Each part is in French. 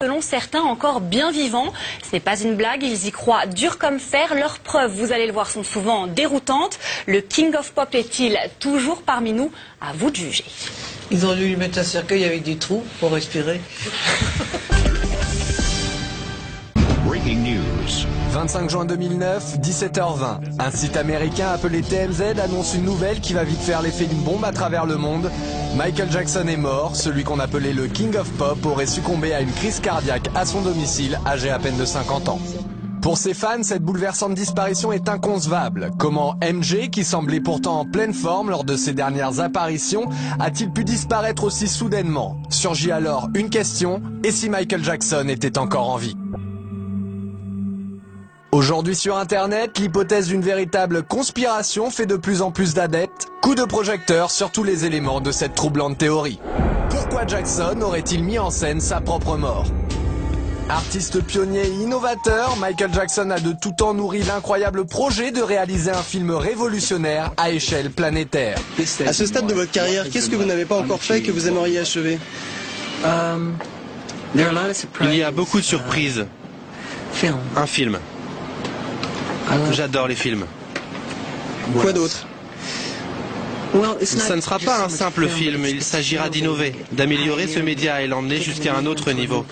Selon certains encore bien vivants, ce n'est pas une blague, ils y croient dur comme fer. Leurs preuves, vous allez le voir, sont souvent déroutantes. Le King of Pop est-il toujours parmi nous? À vous de juger. Ils ont dû lui mettre un cercueil avec des trous pour respirer. Breaking news. 25 juin 2009, 17h20. Un site américain appelé TMZ annonce une nouvelle qui va vite faire l'effet d'une bombe à travers le monde. Michael Jackson est mort, celui qu'on appelait le King of Pop aurait succombé à une crise cardiaque à son domicile, âgé à peine de 50 ans. Pour ses fans, cette bouleversante disparition est inconcevable. Comment MJ, qui semblait pourtant en pleine forme lors de ses dernières apparitions, a-t-il pu disparaître aussi soudainement? Surgit alors une question, et si Michael Jackson était encore en vie? Aujourd'hui sur Internet, l'hypothèse d'une véritable conspiration fait de plus en plus d'adeptes. Coup de projecteur sur tous les éléments de cette troublante théorie. Pourquoi Jackson aurait-il mis en scène sa propre mort? Artiste pionnier et innovateur, Michael Jackson a de tout temps nourri l'incroyable projet de réaliser un film révolutionnaire à échelle planétaire. À ce stade de votre carrière, qu'est-ce que vous n'avez pas encore fait que vous aimeriez achever? Il y a beaucoup de surprises. Un film. J'adore les films. Quoi d'autre? Ça ne sera pas un simple film, il s'agira d'innover, d'améliorer ce média et l'emmener jusqu'à un autre niveau.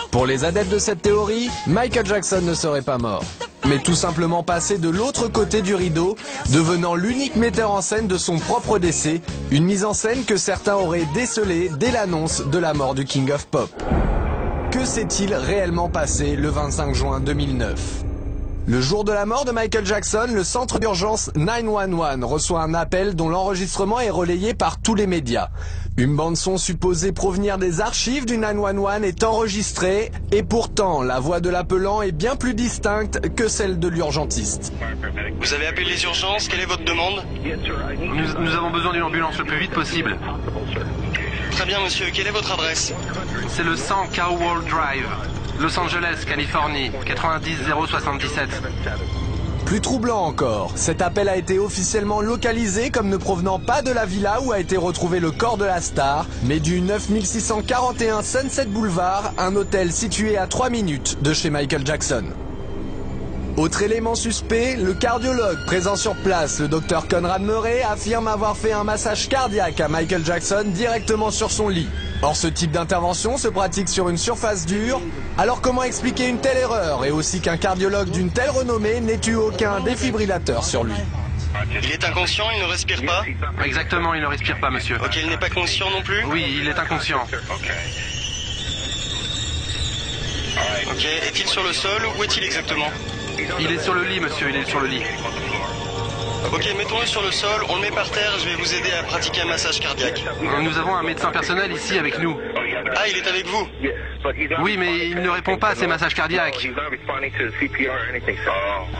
Pour les adeptes de cette théorie, Michael Jackson ne serait pas mort, mais tout simplement passé de l'autre côté du rideau, devenant l'unique metteur en scène de son propre décès, une mise en scène que certains auraient décelée dès l'annonce de la mort du King of Pop. Que s'est-il réellement passé le 25 juin 2009 ? Le jour de la mort de Michael Jackson, le centre d'urgence 911 reçoit un appel dont l'enregistrement est relayé par tous les médias. Une bande-son supposée provenir des archives du 911 est enregistrée et pourtant la voix de l'appelant est bien plus distincte que celle de l'urgentiste. Vous avez appelé les urgences, quelle est votre demande? Nous avons besoin d'une ambulance le plus vite possible. Très bien monsieur, quelle est votre adresse? C'est le 100 Cowell Drive, Los Angeles, Californie, 90077. Plus troublant encore, cet appel a été officiellement localisé comme ne provenant pas de la villa où a été retrouvé le corps de la star, mais du 9641 Sunset Boulevard, un hôtel situé à 3 minutes de chez Michael Jackson. Autre élément suspect, le cardiologue présent sur place, le docteur Conrad Murray, affirme avoir fait un massage cardiaque à Michael Jackson directement sur son lit. Or ce type d'intervention se pratique sur une surface dure, alors comment expliquer une telle erreur et aussi qu'un cardiologue d'une telle renommée n'ait eu aucun défibrillateur sur lui? Il est inconscient, il ne respire pas? Exactement, il ne respire pas, monsieur. Ok, il n'est pas conscient non plus? Oui, il est inconscient. Ok, est-il sur le sol ou où est-il exactement? Il est sur le lit, monsieur, il est sur le lit. Ok, mettons-le sur le sol, on le met par terre, je vais vous aider à pratiquer un massage cardiaque. Nous avons un médecin personnel ici avec nous. Ah, il est avec vous? Oui, mais il ne répond pas à ces massages cardiaques.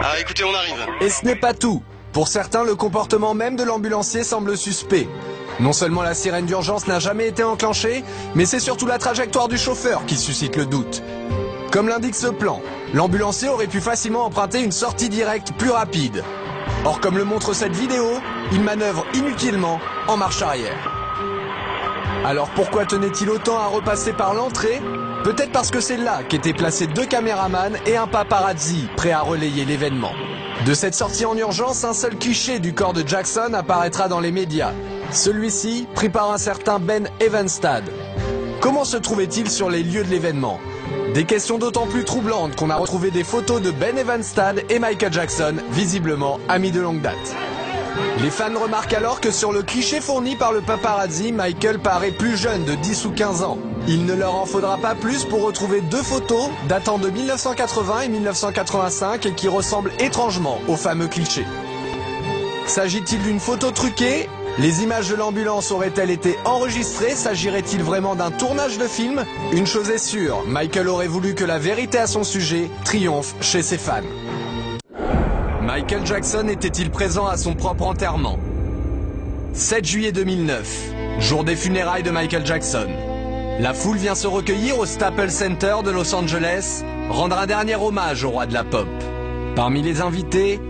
Ah, écoutez, on arrive. Et ce n'est pas tout. Pour certains, le comportement même de l'ambulancier semble suspect. Non seulement la sirène d'urgence n'a jamais été enclenchée, mais c'est surtout la trajectoire du chauffeur qui suscite le doute. Comme l'indique ce plan, l'ambulancier aurait pu facilement emprunter une sortie directe plus rapide. Or, comme le montre cette vidéo, il manœuvre inutilement en marche arrière. Alors pourquoi tenait-il autant à repasser par l'entrée? Peut-être parce que c'est là qu'étaient placés 2 caméramans et un paparazzi prêts à relayer l'événement. De cette sortie en urgence, un seul cliché du corps de Jackson apparaîtra dans les médias. Celui-ci pris par un certain Ben Evenstad. Comment se trouvait-il sur les lieux de l'événement? Des questions d'autant plus troublantes qu'on a retrouvé des photos de Ben Evenstad et Michael Jackson, visiblement amis de longue date. Les fans remarquent alors que sur le cliché fourni par le paparazzi, Michael paraît plus jeune de 10 ou 15 ans. Il ne leur en faudra pas plus pour retrouver 2 photos datant de 1980 et 1985 et qui ressemblent étrangement au fameux cliché. S'agit-il d'une photo truquée? Les images de l'ambulance auraient-elles été enregistrées? S'agirait-il vraiment d'un tournage de film? Une chose est sûre, Michael aurait voulu que la vérité à son sujet triomphe chez ses fans. Michael Jackson était-il présent à son propre enterrement? 7 juillet 2009, jour des funérailles de Michael Jackson. La foule vient se recueillir au Staples Center de Los Angeles, rendre un dernier hommage au roi de la pop. Parmi les invités,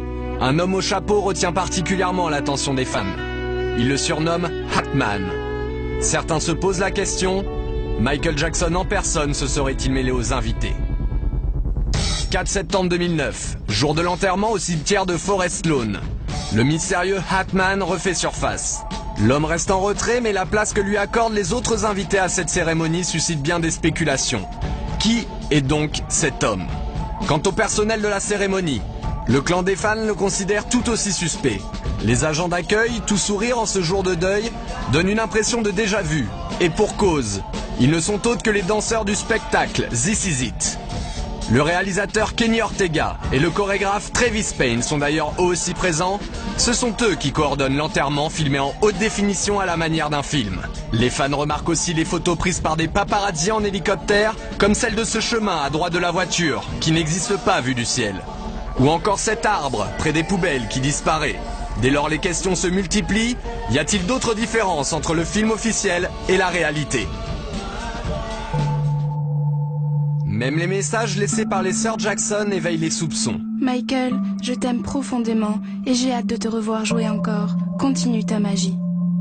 un homme au chapeau retient particulièrement l'attention des fans. Il le surnomme Hatman. Certains se posent la question, Michael Jackson en personne se serait-il mêlé aux invités? 4 septembre 2009, jour de l'enterrement au cimetière de Forest Lawn. Le mystérieux Hatman refait surface. L'homme reste en retrait, mais la place que lui accordent les autres invités à cette cérémonie suscite bien des spéculations. Qui est donc cet homme? Quant au personnel de la cérémonie, le clan des fans le considère tout aussi suspect. Les agents d'accueil, tout sourire en ce jour de deuil, donnent une impression de déjà-vu. Et pour cause, ils ne sont autres que les danseurs du spectacle This Is It. Le réalisateur Kenny Ortega et le chorégraphe Travis Payne sont d'ailleurs eux aussi présents. Ce sont eux qui coordonnent l'enterrement filmé en haute définition à la manière d'un film. Les fans remarquent aussi les photos prises par des paparazzis en hélicoptère, comme celle de ce chemin à droite de la voiture, qui n'existe pas vu du ciel. Ou encore cet arbre près des poubelles qui disparaît. Dès lors les questions se multiplient, y a-t-il d'autres différences entre le film officiel et la réalité? Même les messages laissés par les sœurs Jackson éveillent les soupçons. Michael, je t'aime profondément et j'ai hâte de te revoir jouer encore. Continue ta magie.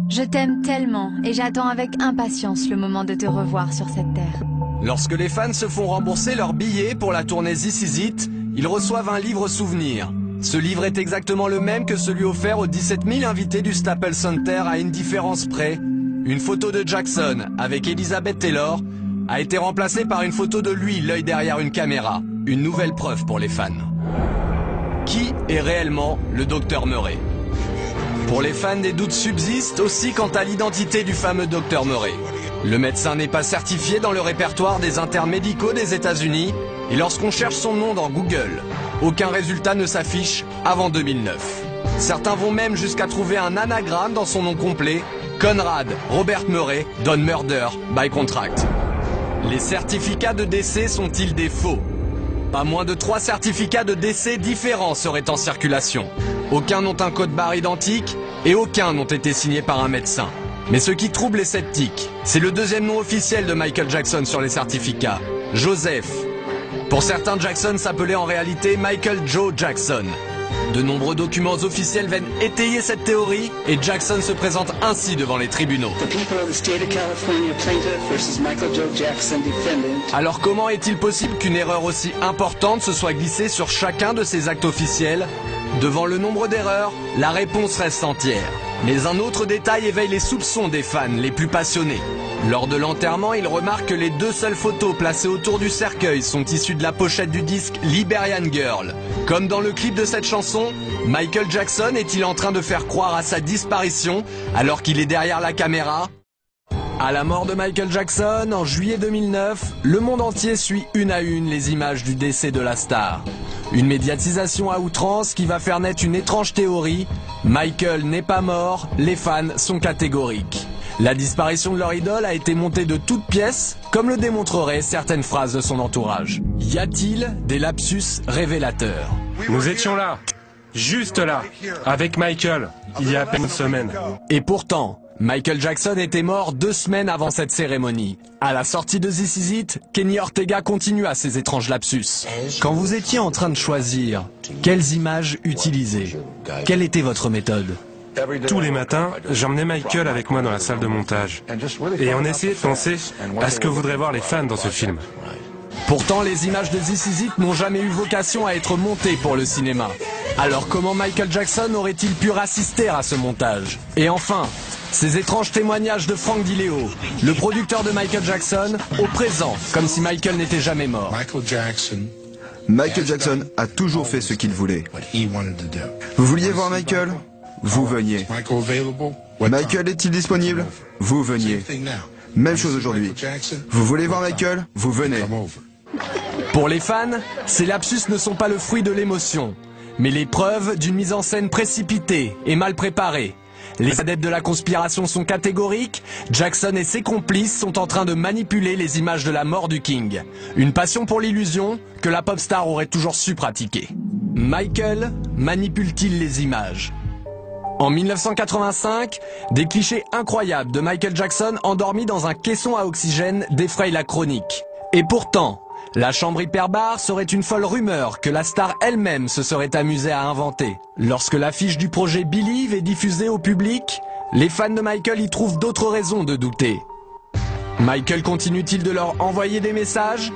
Je t'aime tellement et j'attends avec impatience le moment de te revoir sur cette terre. Lorsque les fans se font rembourser leurs billets pour la tournée This Is It, ils reçoivent un livre souvenir. Ce livre est exactement le même que celui offert aux 17 000 invités du Staples Center à une différence près. Une photo de Jackson avec Elizabeth Taylor a été remplacée par une photo de lui, l'œil derrière une caméra. Une nouvelle preuve pour les fans. Qui est réellement le Dr Murray? Pour les fans, des doutes subsistent aussi quant à l'identité du fameux Dr Murray. Le médecin n'est pas certifié dans le répertoire des internes médicaux des États-Unis et lorsqu'on cherche son nom dans Google, aucun résultat ne s'affiche avant 2009. Certains vont même jusqu'à trouver un anagramme dans son nom complet, Conrad Robert Murray Don Murder by Contract. Les certificats de décès sont-ils des faux? Pas moins de 3 certificats de décès différents seraient en circulation. Aucun n'ont un code barre identique et aucun n'ont été signés par un médecin. Mais ce qui trouble les sceptiques, c'est le deuxième nom officiel de Michael Jackson sur les certificats, Joseph. Pour certains, Jackson s'appelait en réalité Michael Joe Jackson. De nombreux documents officiels viennent étayer cette théorie et Jackson se présente ainsi devant les tribunaux. Alors comment est-il possible qu'une erreur aussi importante se soit glissée sur chacun de ces actes officiels? Devant le nombre d'erreurs, la réponse reste entière. Mais un autre détail éveille les soupçons des fans les plus passionnés. Lors de l'enterrement, ils remarquent que les 2 seules photos placées autour du cercueil sont issues de la pochette du disque Liberian Girl. Comme dans le clip de cette chanson, Michael Jackson est-il en train de faire croire à sa disparition alors qu'il est derrière la caméra? À la mort de Michael Jackson, en juillet 2009, le monde entier suit une à une les images du décès de la star. Une médiatisation à outrance qui va faire naître une étrange théorie. Michael n'est pas mort, les fans sont catégoriques. La disparition de leur idole a été montée de toutes pièces, comme le démontreraient certaines phrases de son entourage. Y a-t-il des lapsus révélateurs? Nous étions là, juste là, avec Michael, il y a à peine une semaine. Et pourtant, Michael Jackson était mort 2 semaines avant cette cérémonie. À la sortie de This Is It, Kenny Ortega continua ses étranges lapsus. Quand vous étiez en train de choisir, quelles images utiliser? Quelle était votre méthode? Tous les matins, j'emmenais Michael avec moi dans la salle de montage. Et on essayait de penser à ce que voudraient voir les fans dans ce film. Pourtant, les images de This Is It n'ont jamais eu vocation à être montées pour le cinéma. Alors comment Michael Jackson aurait-il pu assister à ce montage? Et enfin, ces étranges témoignages de Frank DiLeo, le producteur de Michael Jackson, au présent, comme si Michael n'était jamais mort. Michael Jackson a toujours fait ce qu'il voulait. Vous vouliez voir Michael? Vous veniez. Michael est-il disponible? Vous veniez. Même chose aujourd'hui. Vous voulez voir Michael? Vous venez. Pour les fans, ces lapsus ne sont pas le fruit de l'émotion, mais les preuves d'une mise en scène précipitée et mal préparée. Les adeptes de la conspiration sont catégoriques, Jackson et ses complices sont en train de manipuler les images de la mort du King. Une passion pour l'illusion que la pop star aurait toujours su pratiquer. Michael manipule-t-il les images? En 1985, des clichés incroyables de Michael Jackson endormi dans un caisson à oxygène défrayent la chronique. Et pourtant, la chambre hyperbare serait une folle rumeur que la star elle-même se serait amusée à inventer. Lorsque l'affiche du projet Believe est diffusée au public, les fans de Michael y trouvent d'autres raisons de douter. Michael continue-t-il de leur envoyer des messages?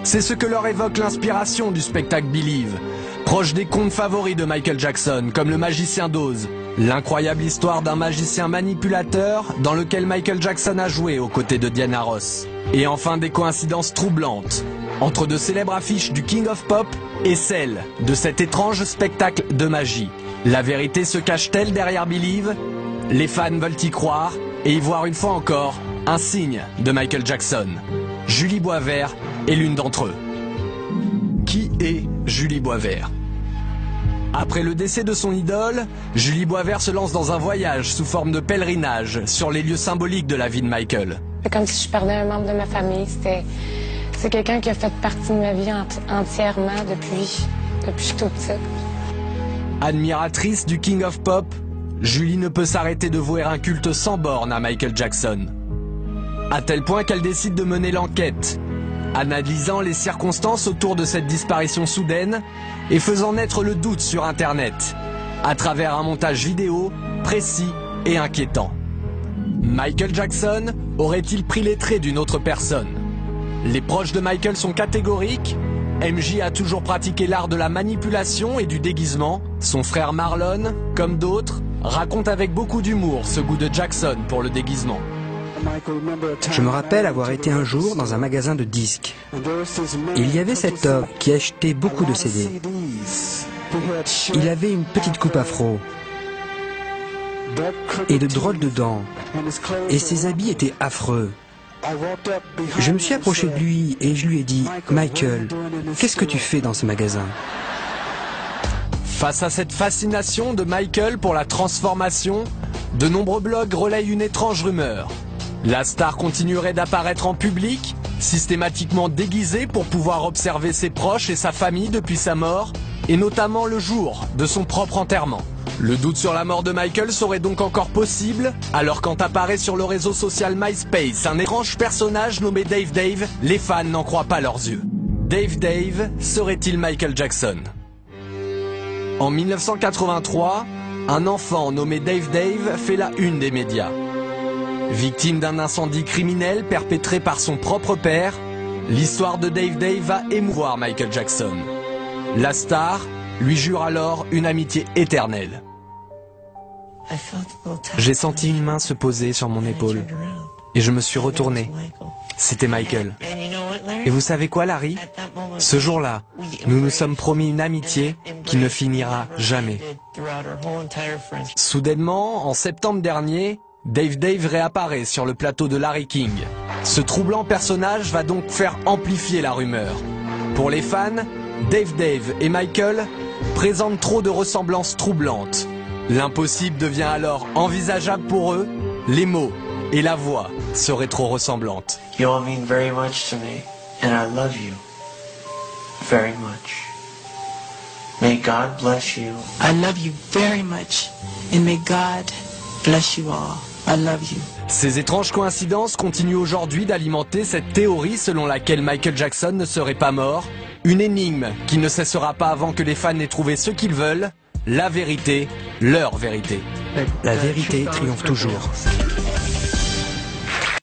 C'est ce que leur évoque l'inspiration du spectacle Believe, proche des contes favoris de Michael Jackson, comme Le Magicien d'Oz, l'incroyable histoire d'un magicien manipulateur dans lequel Michael Jackson a joué aux côtés de Diana Ross. Et enfin des coïncidences troublantes entre de célèbres affiches du King of Pop et celles de cet étrange spectacle de magie. La vérité se cache-t-elle derrière Believe? Les fans veulent y croire et y voir une fois encore un signe de Michael Jackson. Julie Boisvert est l'une d'entre eux. Qui est Julie Boisvert? Après le décès de son idole, Julie Boisvert se lance dans un voyage sous forme de pèlerinage sur les lieux symboliques de la vie de Michael. C'est comme si je perdais un membre de ma famille. C'est quelqu'un qui a fait partie de ma vie entièrement depuis que je suis toute petite. Admiratrice du King of Pop, Julie ne peut s'arrêter de vouer un culte sans borne à Michael Jackson. À tel point qu'elle décide de mener l'enquête, analysant les circonstances autour de cette disparition soudaine et faisant naître le doute sur Internet, à travers un montage vidéo précis et inquiétant. Michael Jackson aurait-il pris les traits d'une autre personne? Les proches de Michael sont catégoriques. MJ a toujours pratiqué l'art de la manipulation et du déguisement. Son frère Marlon, comme d'autres, raconte avec beaucoup d'humour ce goût de Jackson pour le déguisement. Je me rappelle avoir été un jour dans un magasin de disques. Il y avait cet homme qui achetait beaucoup de CD. Il avait une petite coupe afro et de drôles de dents. Et ses habits étaient affreux. Je me suis approché de lui et je lui ai dit « Michael, qu'est-ce que tu fais dans ce magasin ?» Face à cette fascination de Michael pour la transformation, de nombreux blogs relayent une étrange rumeur. La star continuerait d'apparaître en public, systématiquement déguisée pour pouvoir observer ses proches et sa famille depuis sa mort, et notamment le jour de son propre enterrement. Le doute sur la mort de Michael serait donc encore possible, alors quand apparaît sur le réseau social MySpace un étrange personnage nommé Dave Dave, les fans n'en croient pas leurs yeux. Dave Dave serait-il Michael Jackson? En 1983, un enfant nommé Dave Dave fait la une des médias. Victime d'un incendie criminel perpétré par son propre père, l'histoire de Dave Dave va émouvoir Michael Jackson. La star lui jure alors une amitié éternelle. J'ai senti une main se poser sur mon épaule et je me suis retourné. C'était Michael. Et vous savez quoi, Larry? Ce jour-là, nous nous sommes promis une amitié qui ne finira jamais. Soudainement, en septembre dernier, Dave Dave réapparaît sur le plateau de Larry King. Ce troublant personnage va donc faire amplifier la rumeur. Pour les fans, Dave Dave et Michael présentent trop de ressemblances troublantes. L'impossible devient alors envisageable pour eux, les mots et la voix seraient trop ressemblantes. You all mean very much to me, and I love you very much. May God bless you. I love you very much, and may God bless you all. I love you. Ces étranges coïncidences continuent aujourd'hui d'alimenter cette théorie selon laquelle Michael Jackson ne serait pas mort. Une énigme qui ne cessera pas avant que les fans aient trouvé ce qu'ils veulent, la vérité, leur vérité. La vérité triomphe toujours.